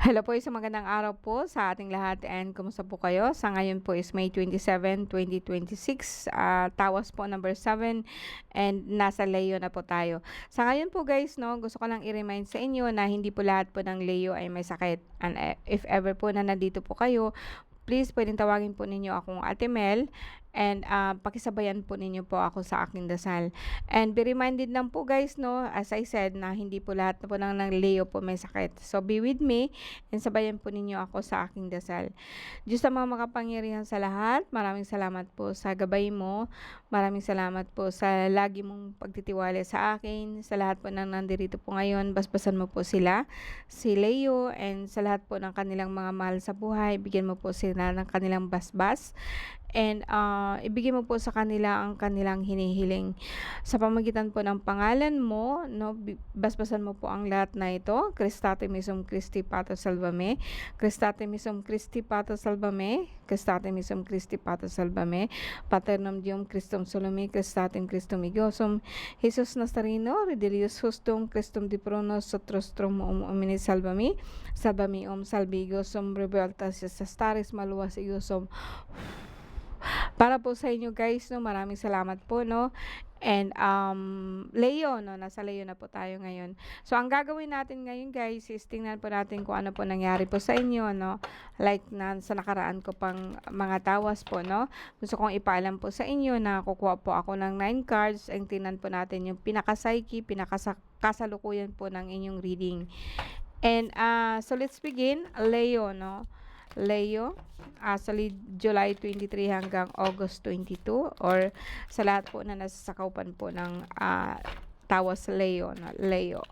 Hello po, isang magandang araw po sa ating lahat and kumusta po kayo? Sa ngayon po is May 27, 2026, tawas po number 7 and nasa Leo na po tayo. Sa ngayon po guys, no, gusto ko lang i-remind sa inyo na hindi po lahat po ng Leo ay may sakit. And if ever po na nandito po kayo, please pwedeng tawagin po ninyo akong Ate Mel and pakisabayan po ninyo po ako sa aking dasal. And be reminded lang po guys, no, as I said, na hindi po lahat po ng Leo po may sakit. So be with me and sabayan po ninyo ako sa aking dasal. Diyos sa mga makapangyarihan sa lahat, maraming salamat po sa gabay mo. Maraming salamat po sa lagi mong pagtitiwala sa akin. Sa lahat po ng nandirito po ngayon, basbasan mo po sila, si Leo, and sa lahat po ng kanilang mga mahal sa buhay, bigyan mo po sila ng kanilang basbas. And ibigay mo po sa kanila ang kanilang hinihiling. Sa pamagitan po ng pangalan mo, no, basbasan mo po ang lahat na ito. Christate misum Christi Pater Salvame. Christate misum Christi Pater Salvame. Christate misum Christi Pater Salvame. Paternum Deum Christum Solome. Christatem Christum Igosum. Jesus Nazareno, Redelius Justum, Christum Di Pronos, Sotrostrum Umini Salvame. Salvame Salvi Igosum, Rebeltas Staris Maluas Igosum. Para po sa inyo guys, no, maraming salamat po, no. And Leo, no, nasa Leo na po tayo ngayon. So ang gagawin natin ngayon guys is tingnan po natin kung ano po nangyari po sa inyo, no. Like sa nakaraan ko pang mga tawas po, no. Gusto kong ipaalam po sa inyo na kukuha po ako ng 9 cards and tingnan po natin yung pinaka-psyche, pinaka-kasalukuyan po ng inyong reading. And so let's begin. Leo, no. Leo, actually July 23 hanggang August 22, or sa lahat po na nasa sakaupan po ng tawas Leo, no? Leo.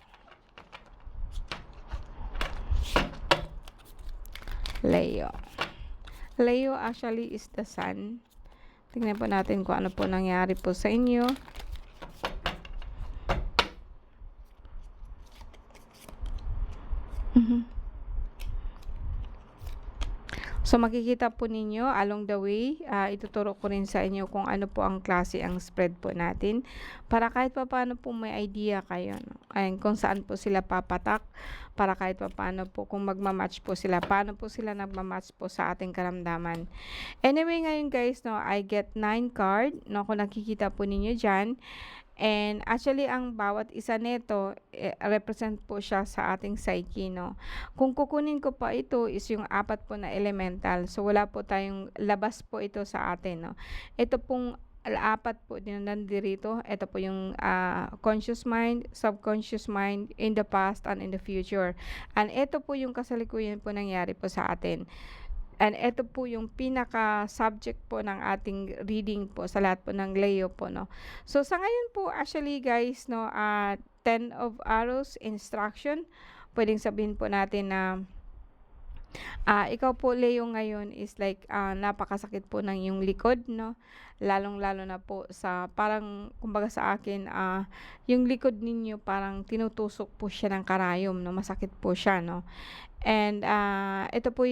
Leo. Leo actually is the sun. Tingnan po natin kung ano po nangyari po sa inyo. So makikita po ninyo along the way, ituturo ko rin sa inyo kung ano po ang klase ang spread po natin para kahit pa paano po may idea kayo, no? Ay, kung saan po sila papatak, para kahit pa paano po kung magmamatch po sila, paano po sila nagmamatch po sa ating karamdaman. Anyway, ngayon guys, no, I get 9 card, no, kung nakikita po ninyo dyan. And actually, ang bawat isa nito, represent po siya sa ating psyche, no? Kung kukunin ko pa ito is yung 4 po na elemental. So, wala po tayong labas po ito sa atin, no? Ito pong 4 po din nandirito. Ito po yung conscious mind, subconscious mind, in the past and in the future. And ito po yung kasalikuyan po nangyari po sa atin. And ito po yung pinaka-subject po ng ating reading po sa lahat po ng Leo po, no. So, sa ngayon po, actually guys, no, 10 of arrows, instruction. Pwedeng sabihin po natin na ikaw po, Leo, ngayon is like napakasakit po ng iyong likod, no. Lalong-lalo na po sa parang, kumbaga sa akin, yung likod ninyo parang tinutusok po siya ng karayom, no. Masakit po siya, no. And ito po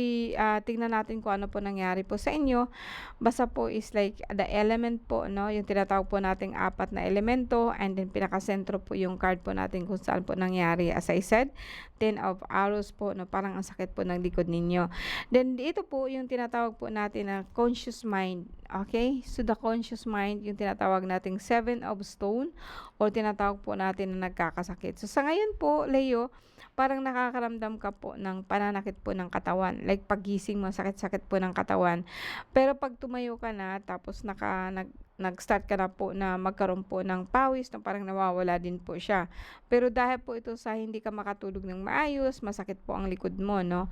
tingnan natin kung ano po nangyari po sa inyo. Basta po is like the element po, no, yung tinatawag po nating 4 na elemento, and then pinakasentro po yung card po natin kung saan po nangyari. As I said, 10 of arrows po, no, parang ang sakit po ng likod ninyo. Then ito po yung tinatawag po natin na conscious mind. Okay? So the conscious mind, yung tinatawag nating 7 of stone, or tinatawag po natin na nagkakasakit. So sa ngayon po, Leo, parang nakakaramdam ka po ng pananakit po ng katawan. Like paggising mo, sakit-sakit po ng katawan. Pero pag tumayo ka na, tapos nag-start ka na po na magkaroon po ng pawis, na parang nawawala din po siya. Pero dahil po ito sa hindi ka makatulog ng maayos, masakit po ang likod mo, no?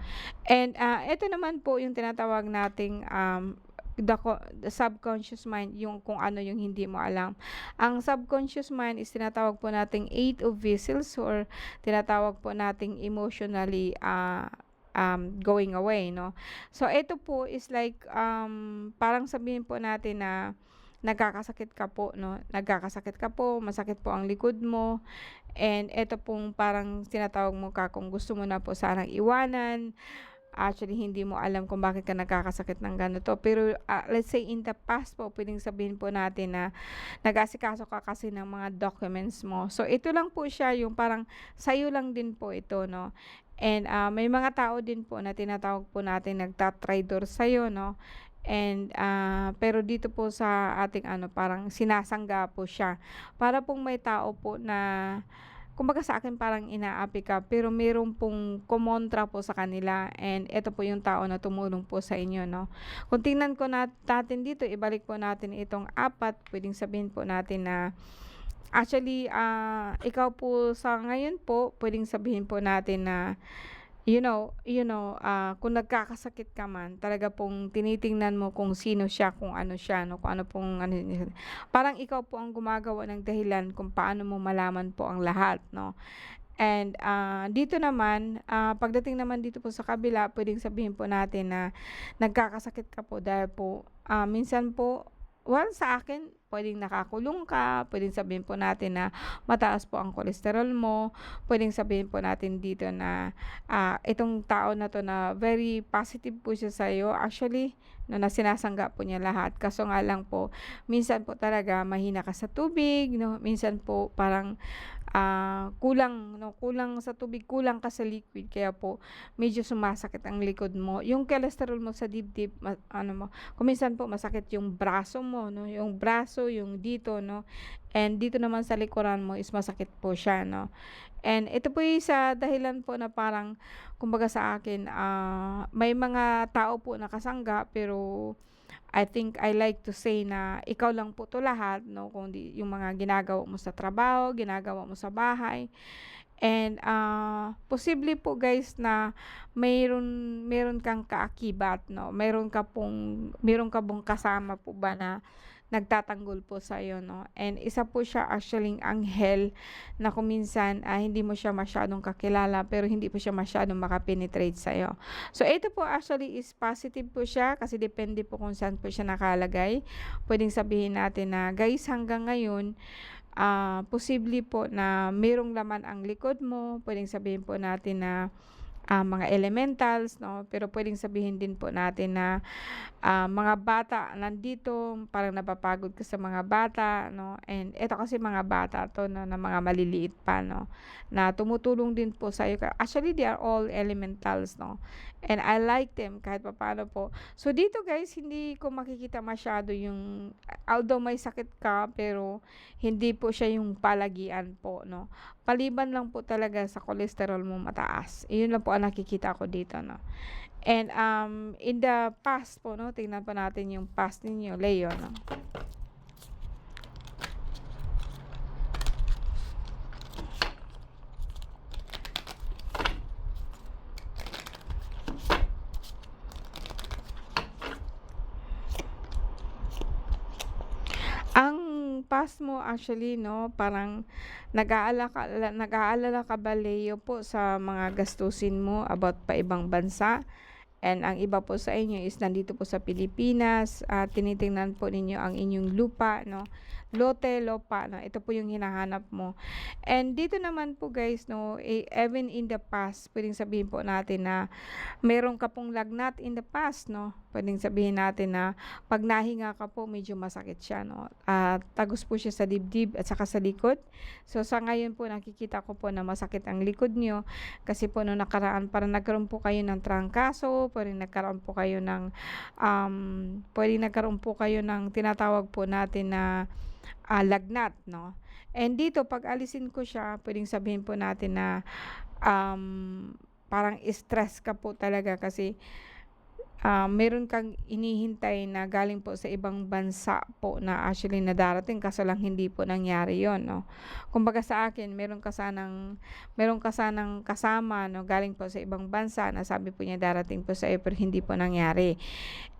And ito naman po yung tinatawag nating the subconscious mind, yung kung ano yung hindi mo alam. Ang subconscious mind is tinatawag po nating 8 of vessels, or tinatawag po nating emotionally going away, no. So ito po is like parang sabihin po natin na nagkakasakit ka po, no. Nagkakasakit ka po, masakit po ang likod mo, and ito pong parang tinatawag mo ka kung gusto mo na po sanang iwanan, Actually, hindi mo alam kung bakit ka nagkakasakit ng ganito. Pero, let's say in the past po, puwedeng sabihin po natin na nag-asikaso ka kasi ng mga documents mo. So, ito lang po siya yung parang sa'yo lang din po ito 'no. And, may mga tao din po na tinatawag po natin nagta-traitor sa'yo 'no. And, pero dito po sa ating ano, parang sinasangga po siya. Para pong may tao po na kumbaga sa akin parang inaapi ka, pero meron pong kumontra po sa kanila and eto po yung tao na tumulong po sa inyo 'no. Kung tingnan ko natin dito, ibalik po natin itong apat, puwedeng sabihin po natin na actually, ikaw po sa ngayon po, puwedeng sabihin po natin na kung nagkakasakit ka man, talaga pong tinitingnan mo kung sino siya, kung ano siya 'no, kung ano pong ano niya. Parang ikaw po ang gumagawa ng dahilan kung paano mo malaman po ang lahat 'no. And, dito naman, pagdating naman dito po sa kabila, puwedeng sabihin po natin na nagkakasakit ka po dahil po, minsan po sa akin puwedeng nakakulong ka, puwedeng sabihin po natin na mataas po ang kolesterol mo, puwedeng sabihin po natin dito na, itong tao na 'to na very positive po siya sa'yo, actually 'no, na sinasangga po niya lahat. Kaso nga lang po, minsan po talaga mahina ka sa tubig 'no, minsan po parang kulang 'no, kulang sa tubig, kulang ka sa liquid kaya po medyo sumasakit ang likod mo. Yung cholesterol mo sa dibdib ano mo, kung minsan po masakit yung braso mo 'no, yung braso, yung dito 'no, and dito naman sa likuran mo is masakit po siya 'no. And ito po yung sa dahilan po na parang kumbaga sa akin, may mga tao po na kasangga pero I think I like to say na ikaw lang po 'to lahat 'no, kundi yung mga ginagawa mo sa trabaho, ginagawa mo sa bahay. And, posible po guys na mayroon meron kang kaakibat 'no, meron ka bang kasama po ba na nagtatanggol po sa'yo 'no. And isa po siya actually anghel na kung minsan, hindi mo siya masyadong kakilala pero hindi po siya masyadong maka-penetrate sa'yo. So ito po actually is positive po siya kasi depende po kung saan po siya nakalagay. Puwedeng sabihin natin na, "Guys, hanggang ngayon, posible po na merong laman ang likod mo." Puwedeng sabihin po natin na, mga elementals 'no, pero puwedeng sabihin din po natin na, mga bata nandito, parang napapagod ka sa mga bata 'no, and eto kasi mga bata 'to 'no, na mga maliliit pa 'no, na tumutulong din po sa'yo actually they are all elementals 'no, and I like them kahit papaano po. So dito guys, hindi ko makikita masyado yung although may sakit ka, pero hindi po siya yung palagian po 'no. Maliban lang po talaga sa cholesterol mo mataas, iyon lang po ang nakikita ko dito 'no. And, in the past po 'no, tingnan pa natin yung past ninyo, Leo 'no. Ang past mo actually 'no, parang nag-aalala ka ba Leo po sa mga gastusin mo about pa ibang bansa? And ang iba po sa inyo is nandito po sa Pilipinas, tinitingnan po ninyo ang inyong lupa 'no, lote, lupa 'no, ito po yung hinahanap mo. And dito naman po guys 'no, even in the past, puwedeng sabihin po natin na meron ka pong lagnat in the past 'no, puwedeng sabihin natin na 'pag nahinga ka po medyo masakit siya 'no, tagos po siya sa dibdib at saka sa likod. So sa ngayon po nakikita ko po na masakit ang likod niyo kasi po nung nakaraan parang nagkaroon po kayo ng trangkaso, puwedeng nagkaroon po kayo ng tinatawag po natin na, lagnat 'no. And dito 'pag alisin ko siya, puwedeng sabihin po natin na, parang stress ka po talaga kasi meron kang inihintay na galing po sa ibang bansa po na actually na darating kaso lang hindi po nangyari yon 'no. Kumbaga sa akin meron ka sanang kasama 'no, galing po sa ibang bansa na sabi po niya darating po sa'yo pero hindi po nangyari.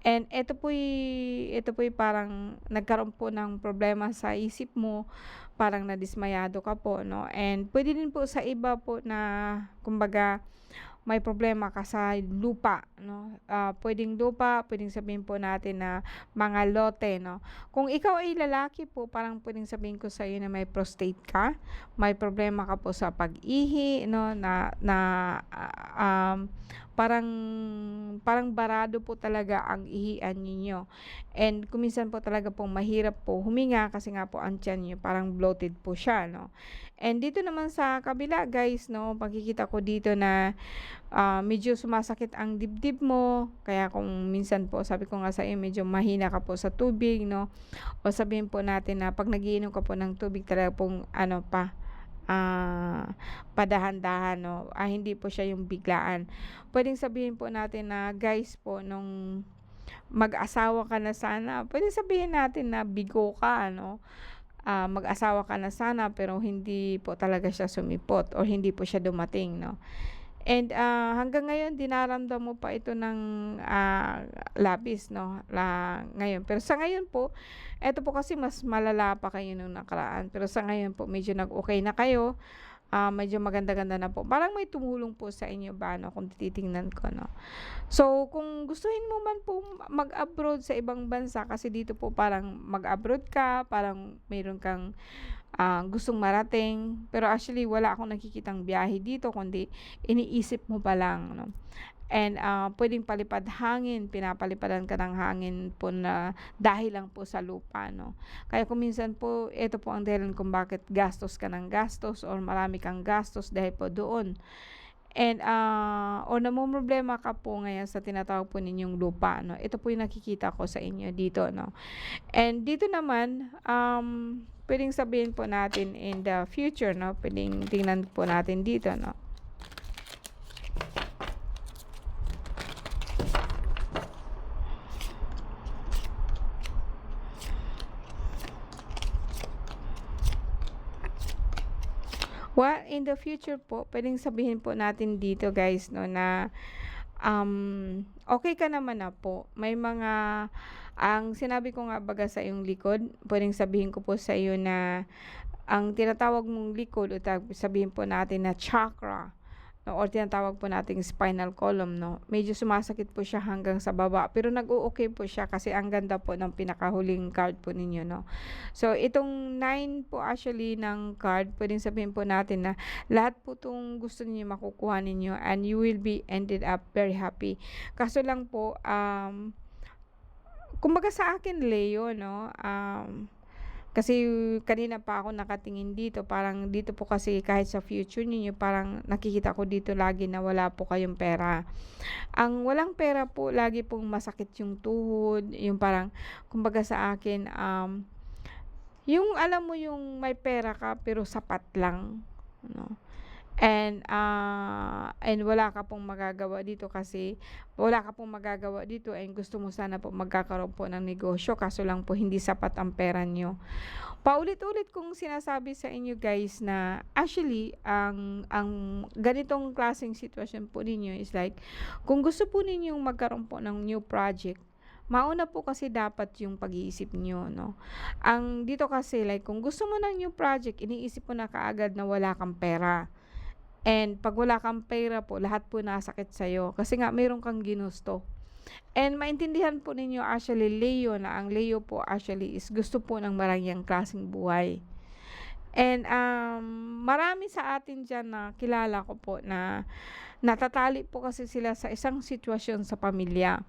And ito po'y parang nagkaroon po ng problema sa isip mo, parang nadismayado ka po 'no. And puwede din po sa iba po na kumbaga may problema ka sa lupa 'no, puwedeng lupa, puwedeng sabihin po natin na mga lote 'no. Kung ikaw ay lalaki po, parang puwedeng sabihin ko sa'yo na may prostate ka, may problema ka po sa pag-ihi 'no, na parang parang barado po talaga ang ihian ninyo. And kung minsan po talaga pong mahirap po huminga kasi nga po ang tiyan niyo parang bloated po siya, 'no. And dito naman sa kabila guys, 'no, makikita ko dito na medyo sumasakit ang dibdib mo, kaya kung minsan po sabi ko nga sa iyo medyo mahina ka po sa tubig, 'no, o sabihin po natin na 'pag nagiinom ka po ng tubig talaga pong ano pa, padahan-dahan, 'no, hindi po siya yung biglaan. Puwedeng sabihin po natin na guys po nung mag-asawa ka na sana, puwedeng sabihin natin na bigo ka, ano, mag-asawa ka na sana pero hindi po talaga siya sumipot or hindi po siya dumating, 'no. And, hanggang ngayon dinaramdam mo pa ito ng, labis, 'no, ngayon. Pero sa ngayon po, eto po kasi mas malala pa kayo nung nakaraan. Pero sa ngayon po medyo nag-okey na kayo, medyo maganda-ganda na po. Parang may tumulong po sa inyo ba, 'no, kung titingnan ko, 'no. So, kung gustuhin mo man po mag-abroad sa ibang bansa kasi dito po parang mag-abroad ka, parang meron kang gustong marating. Pero actually wala akong nakikitang biyahe dito kundi iniisip mo pa lang, 'no. And, puwedeng palipad hangin, pinapalipadan ka ng hangin po na dahil lang po sa lupa, 'no. Kaya kung minsan po ito po ang dahilan kung bakit gastos ka ng gastos or marami kang gastos dahil po doon. And, o namomroblema ka po ngayon sa tinatawag po ninyong lupa, 'no. Ito po yung nakikita ko sa inyo dito, 'no. And dito naman, puwedeng sabihin po natin in the future, 'no, puwedeng tingnan po natin dito, 'no. Well, in the future po, puwedeng sabihin po natin dito guys, 'no, na, okey ka naman na po. May mga ang sinabi ko nga baga sa iyong likod, puwedeng sabihin ko po sa iyo na ang tinatawag mong likod o sabihin po natin na chakra, 'no, or tinatawag po nating spinal column, 'no, medyo sumasakit po siya hanggang sa baba pero nag-o-okey po siya kasi ang ganda po ng pinakahuling card po ninyo, 'no. So itong 9 po actually ng card, puwedeng sabihin po natin na lahat po 'tong gusto ninyo makukuha ninyo and you will be ended up very happy. Kaso lang po, kumbaga sa akin Leo, 'no, kasi kanina pa ako nakatingin dito, parang dito po kasi kahit sa future ninyo parang nakikita ko dito lagi na wala po kayong pera. Ang walang pera po lagi pong masakit yung tuhod, yung parang kumbaga sa akin, yung alam mo yung may pera ka pero sapat lang, ano. And wala ka pong magagawa dito kasi wala ka pong magagawa dito and gusto mo sana po magkakaroon po ng negosyo kaso lang po hindi sapat ang pera niyo. Paulit-ulit kong sinasabi sa inyo guys na actually ang ganitong klaseng sitwasyon po ninyo is like kung gusto po ninyong magkaroon po ng new project, mauna po kasi dapat yung pag-iisip niyo, 'no. Ang dito kasi like kung gusto mo ng new project, iniisip mo na kaagad na wala kang pera. And 'pag wala kang pera po, lahat po nasakit sa'yo kasi nga meron kang ginusto. And maintindihan po ninyo actually Leo na ang Leo po actually is gusto po ng marangyang klaseng buhay. And, marami sa atin diyan na kilala ko po na natatali po kasi sila sa isang sitwasyon sa pamilya.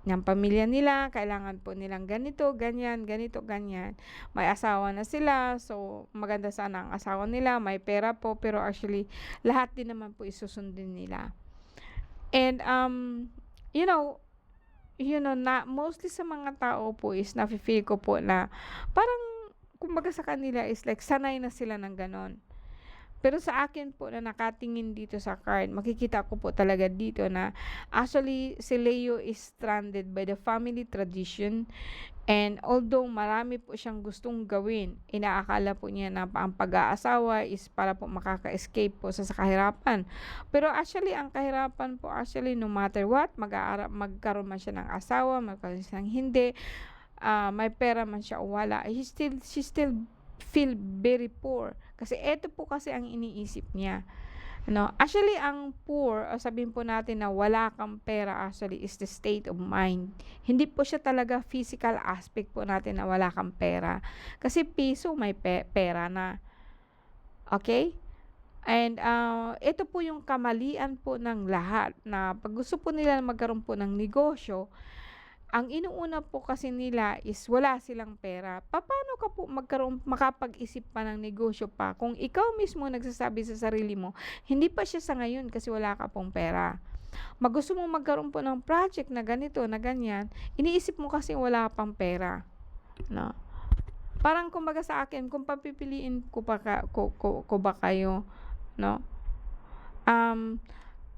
Yang pamilya nila kailangan po nilang ganito, ganyan, ganito, ganyan. May asawa na sila, so maganda sana ang asawa nila, may pera po, pero actually lahat din naman po isusundin nila. And, you know na mostly sa mga tao po is nafi-feel ko po na parang kumbaga sa kanila is like sanay na sila ng gano'n. Pero sa akin po na nakatingin dito sa card, makikita ko po talaga dito na actually si Leo is stranded by the family tradition. And although marami po siyang gustong gawin, inaakala po niya na ang pag-aasawa is para po makaka-escape po sa kahirapan. Pero actually, ang kahirapan po actually no matter what, magkaroon man siya ng asawa, magkaroon siya ng hindi, may pera man siya o wala, she still feel very poor. Kasi eto po kasi ang iniisip niya. No, actually ang poor o sabihin po natin na wala kang pera actually is the state of mind. Hindi po siya talaga physical aspect po natin na wala kang pera. Kasi piso may pera na. Okay? And, ito po yung kamalian po ng lahat na 'pag gusto po nila magkaroon po ng negosyo, ang inuuna po kasi nila is wala silang pera. Papaano ka po makapag-isip pa ng negosyo pa kung ikaw mismo nagsasabi sa sarili mo, hindi pa siya sa ngayon kasi wala ka pong pera. Gusto mong magkaroon po ng project na ganito, na ganyan, iniisip mo kasi wala pang pera, 'no? Parang kumbaga sa akin kung papipiliin ko ba kayo, 'no, um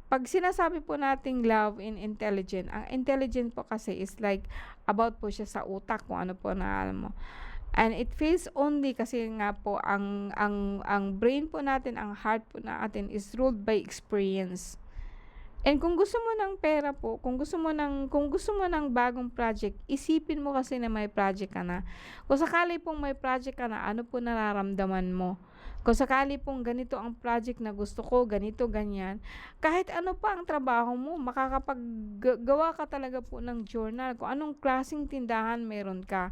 'pag sinasabi po nating love and intelligent, ang intelligent po kasi is like about po siya sa utak kung ano po na alam mo. And it feels only kasi nga po ang brain po natin, ang heart po natin is ruled by experience. And kung gusto mo ng pera po, kung gusto mo ng bagong project, isipin mo kasi na may project ka na. Kung sakali pong may project ka na, ano po nararamdaman mo? Kung sakali pong ganito ang project na gusto ko, ganito, ganyan, kahit ano pa ang trabaho mo, makakapaggawa ka talaga po ng journal kung anong klaseng tindahan meron ka.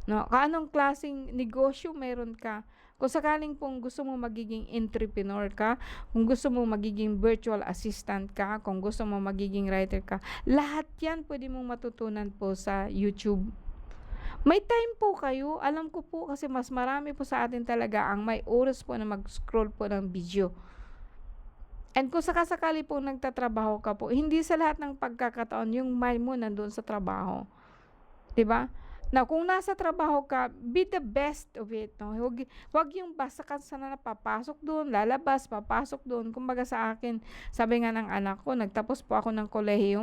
No, kung anong klaseng negosyo meron ka. Kung sakaling pong gusto mo magiging entrepreneur ka, kung gusto mo magiging virtual assistant ka, kung gusto mo magiging writer ka, lahat yan pwede mong matutunan po sa YouTube. May time po kayo, alam ko po kasi mas marami po sa atin talaga ang may oras po na mag-scroll po ng video. And kung sakasakali po nagtatrabaho ka po, hindi sa lahat ng pagkakataon yung mind mo nandoon sa trabaho. 'Di ba? Na kung nasa trabaho ka, be the best of it, no? Huwag yung basta ka sana papasok doon, lalabas, papasok doon. Kumbaga sa akin, sabi nga ng anak ko, nagtapos po ako ng kolehiyo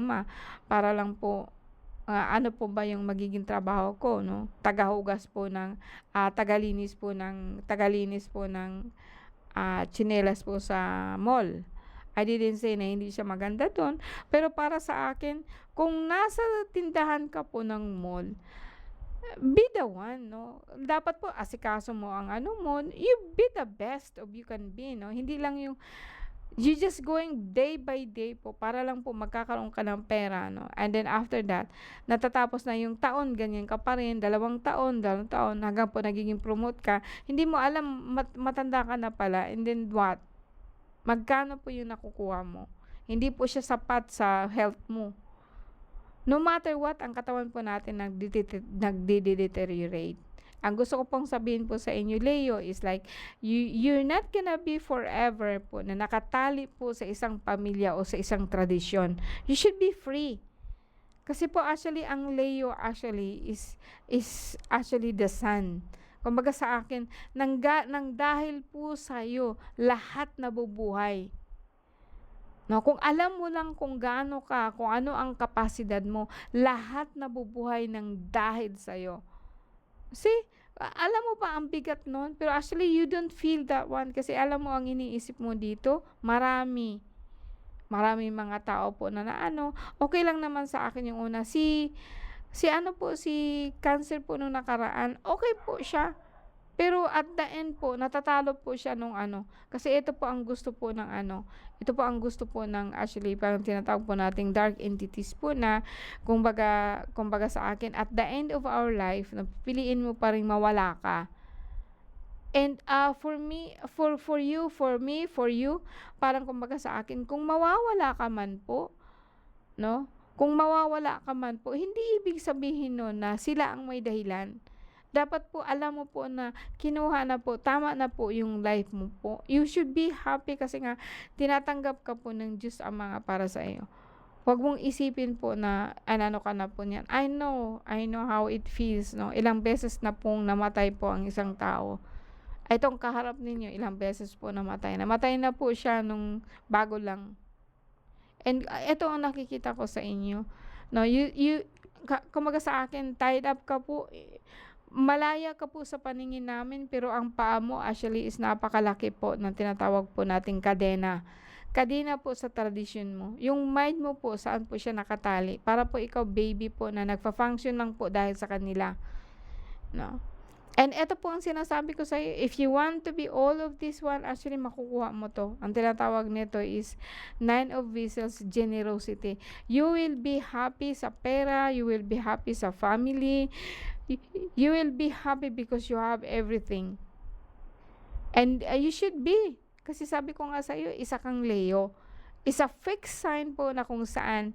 para lang po, ano po ba yung magiging trabaho ko, no? Tagahugas po ng, tagalinis po ng tsinelas po sa mall. I didn't say na hindi siya maganda doon, pero para sa akin, kung nasa tindahan ka po ng mall, be the one, no? Dapat po asikaso mo ang ano mo, you be the best of you can be, no? Hindi lang yung you just going day by day po para lang po magkakaroon ka ng pera, no? And then after that, natatapos na yung taon, ganyan ka pa rin, 2 taon, hanggang po nagiging promote ka. Hindi mo alam, matanda ka na pala, and then what? Magkano po yung nakukuha mo? Hindi po siya sapat sa health mo. No matter what, ang katawan po natin nagde-deteriorate. Ang gusto ko pong sabihin po sa inyo, Leo, is like, you're not gonna be forever po na nakatali po sa isang pamilya o sa isang tradisyon. You should be free. Kasi po actually, ang Leo actually is actually the sun. Kumbaga sa akin, nang dahil po sa'yo, lahat nabubuhay. No, kung alam mo lang kung gaano ka, kung ano ang kapasidad mo, lahat nabubuhay ng dahil sa'yo. See, alam mo ba ang bigat nun? Pero actually, you don't feel that one kasi alam mo ang iniisip mo dito, maraming mga tao po na ano, okay lang naman sa akin yung una. Si Cancer po nung nakaraan, okay po siya. Pero at the end po, natatalo po siya nung ano. Kasi ito po ang gusto po ng ano. Ito po ang gusto po ng actually parang tinatawag po nating dark entities po na kumbaga sa akin, at the end of our life, napipiliin mo pa rin mawala ka. And for me, for you, parang kumbaga sa akin, kung mawawala ka man po, no? Kung mawawala ka man po, hindi ibig sabihin nun na sila ang may dahilan. Dapat po alam mo po na kinuha na po, tama na po yung life mo po. You should be happy kasi nga tinatanggap ka po ng Diyos ang mga para sa iyo. Huwag mong isipin po na ano ka na po niyan. I know how it feels, no? Ilang beses na pong namatay po ang isang tao. Itong kaharap ninyo, ilang beses po namatay. Namatay na po siya nung bago lang. And ito ang nakikita ko sa inyo. No, kumaga sa akin, tied up ka po. Malaya ka po sa paningin namin, pero ang paa mo actually is napakalaki po ng tinatawag po nating kadena. Kadena po sa tradisyon mo. Yung mind mo po, saan po siya nakatali. Para po ikaw baby po na nagfa-function lang po dahil sa kanila. No? And ito po ang sinasabi ko sa iyo, if you want to be all of this one, actually makukuha mo to. Ang tinatawag nito is 9 of Vessels, generosity. You will be happy sa pera, you will be happy sa family, you will be happy because you have everything. And you should be. Kasi sabi ko nga sa'yo, isa kang Leo. Is a fixed sign po na kung saan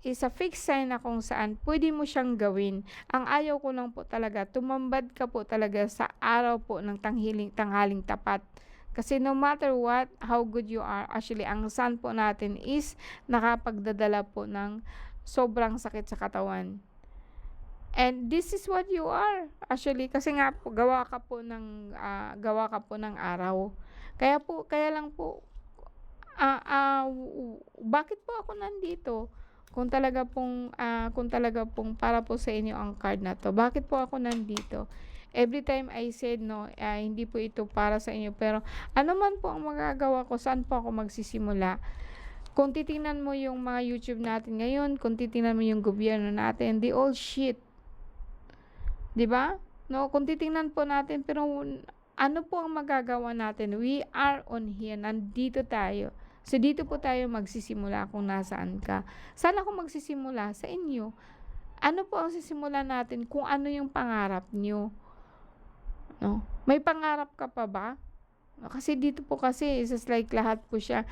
is a fixed sign na kung saan pwede mo siyang gawin. Ang ayaw ko lang po talaga, tumambad ka po talaga sa araw po ng tanghaling tapat. Kasi no matter what, how good you are, actually, ang sun po natin is nakapagdadala po ng sobrang sakit sa katawan. And this is what you are. Actually, kasi nga po, gawa ka po ng araw. Kaya lang po, bakit po ako nandito? Kung talaga pong para po sa inyo ang card na to, bakit po ako nandito? Every time I said no, hindi po ito para sa inyo, pero ano man po ang magagawa ko, saan po ako magsisimula? Kung titingnan mo yung mga YouTube natin ngayon, kung titingnan mo yung gobyerno natin, they all shit. 'Di ba? No, kung titingnan po natin, pero ano po ang magagawa natin? We are on here, nandito tayo. So, dito po tayo magsisimula kung nasaan ka. Saan ako magsisimula? Sa inyo. Ano po ang sisimulan natin kung ano yung pangarap nyo? No? May pangarap ka pa ba? Kasi dito po kasi, it's just like lahat po siya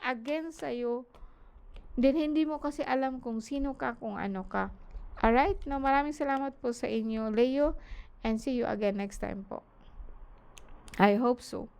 against sa'yo. Then, hindi mo kasi alam kung sino ka, kung ano ka. Alright? No, maraming salamat po sa inyo, Leo. And see you again next time po. I hope so.